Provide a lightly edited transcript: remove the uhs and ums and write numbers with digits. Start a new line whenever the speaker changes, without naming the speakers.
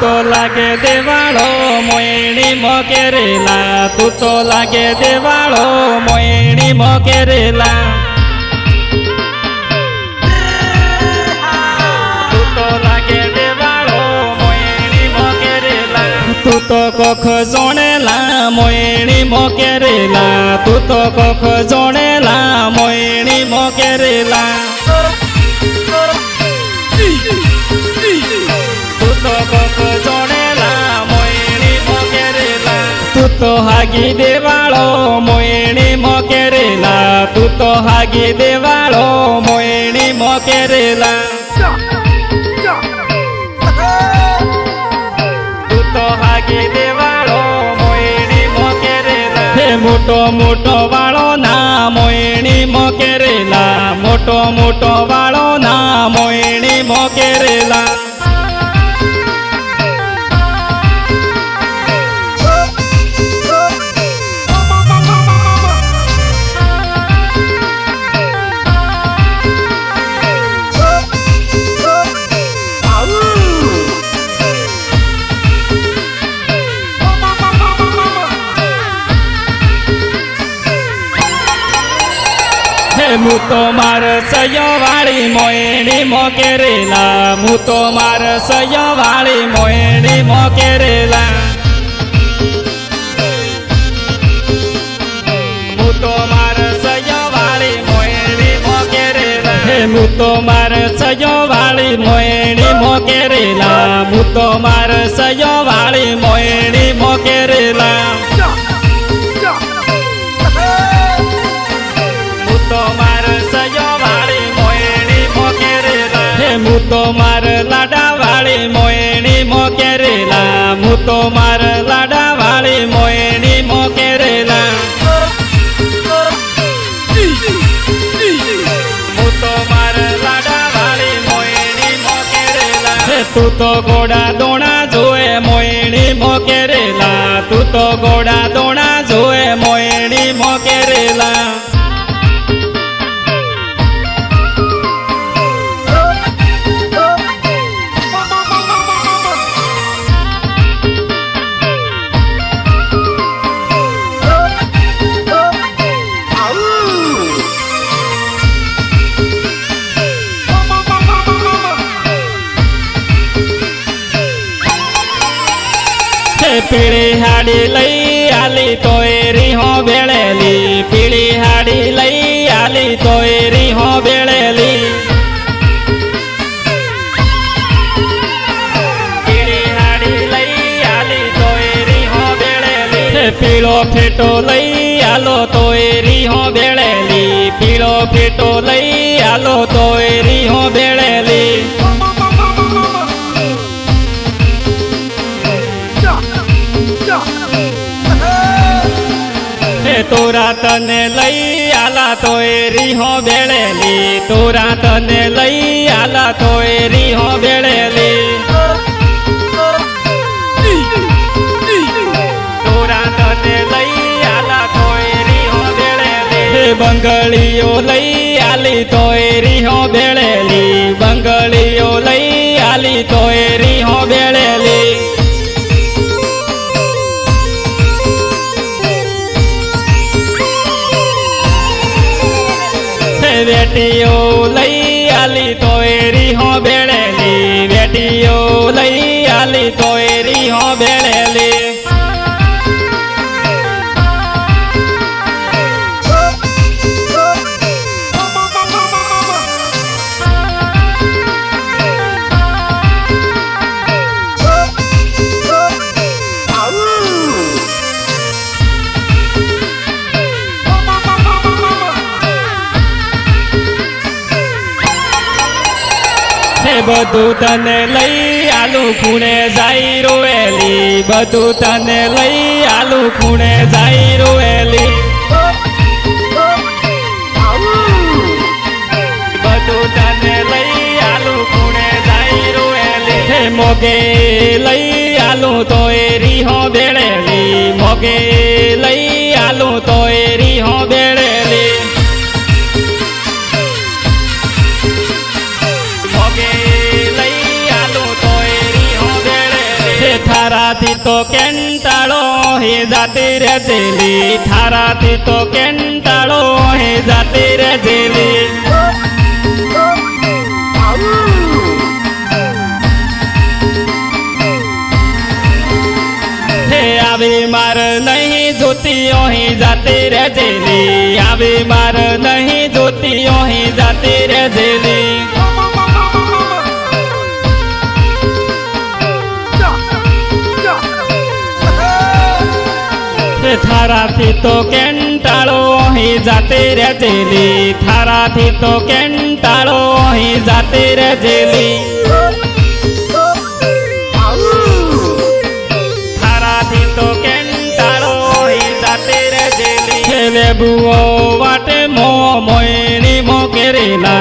તો લાગે દેવાળો મોયણી મોકેરેલા તું તો લાગે દેવાળો મોયણી મોકેરેલા તું તો લાગે દેવાળો મોયણી મોકેરેલા તું તો કોખ જોણેલા મોયણી મોકેરેલા તું તો કોખ જોણેલા મોયણી મોકેરેલા તું તો હાગી દેવાળો મોયણી મોકેરેલા તું તો હાગી દેવાળો મોયણી મોકેરેલા તું તો હાગી દેવાળો મોયણી મોકેરેલા હે મોટો મોટો વાળો ના મોયણી મોકેરેલા મોટો મોટો વાળો ના મોયણી મોકેરેલા હું તો માર સયો વાળી મોયણી મોકેરેલા હું તો માર સયો વાળી મોયણી મોકેરેલા હું તો માર સયો વાળી મોયણી મોકેરેલા હું તો માર સયો વાળી મોયણી મોકેરેલા હું તો માર સયો વાળી મોયણી મોકેરેલા હું તો માર લાડા વાળી મોયણી મોકેરેલા હું તો માર લાડા વાળી મોયણી મોકેરેલા હું તો માર લાડા વાળી મોયણી મોકેરેલા તું તો ગોડા દોણા જોએ મોયણી મોકેરેલા તું તો ગોડા દોણા જોએ મોયણી મોકેરેલા પીળી હાડી લઈ આલી તોય રીહો બેળેલી પીળી હાડી લઈ આલી તોય રીહો બેળેલી પીળી હાડી લઈ આલી તોય રીહો બેળેલી પીળો ફેટો લઈ આલો તોય રીહો બેળેલી પીળો ફેટો લઈ આલો તોય રીહો બેળેલી તોરા તને લઈ આલા તોય રીહો બેળેલી તોરા તને લઈ આલા તોય રીહો બેળેલી તોરા તને લઈ આલા તોય રીહો બેળેલી બંગળીઓ લઈ આલી તોય રીહો બેળેલી બંગળીઓ લઈ આલી તોય રીહો બેળેલી વેટીઓ લઈ આલી તોય રીહો બેળેલી વેટીઓ લઈ આલી તોય રીહો બેળેલી બધું તને લઈ આલુ ખૂણે જાય રોવેલી બધું તને લઈ આલુ ખૂણે જાય રોવેલી બધું તને લઈ આલુ ખૂણે જાય રોવેલી મોગે લઈ આલુ તોય રીહો બેળેલી મોગે લઈ આલુ તોય રીહો બેળેલી કેંટાળો હે જાતી રે જેલી થારાથી તો કેંટાળો હે જાતી રે જેલી આવી માર નહીં જોતી અહીં જાતી રે જેલી આવી માર નહીં જોતી અહીં જાતી રે જેલી થારાથી તો કેંટાળો અહીં જાતી રે જેલી થારાથી તો કેંટાળો અહીં જાતી રે જેલી લેબુઓ વાટે મો મોયણી મો કેરેલા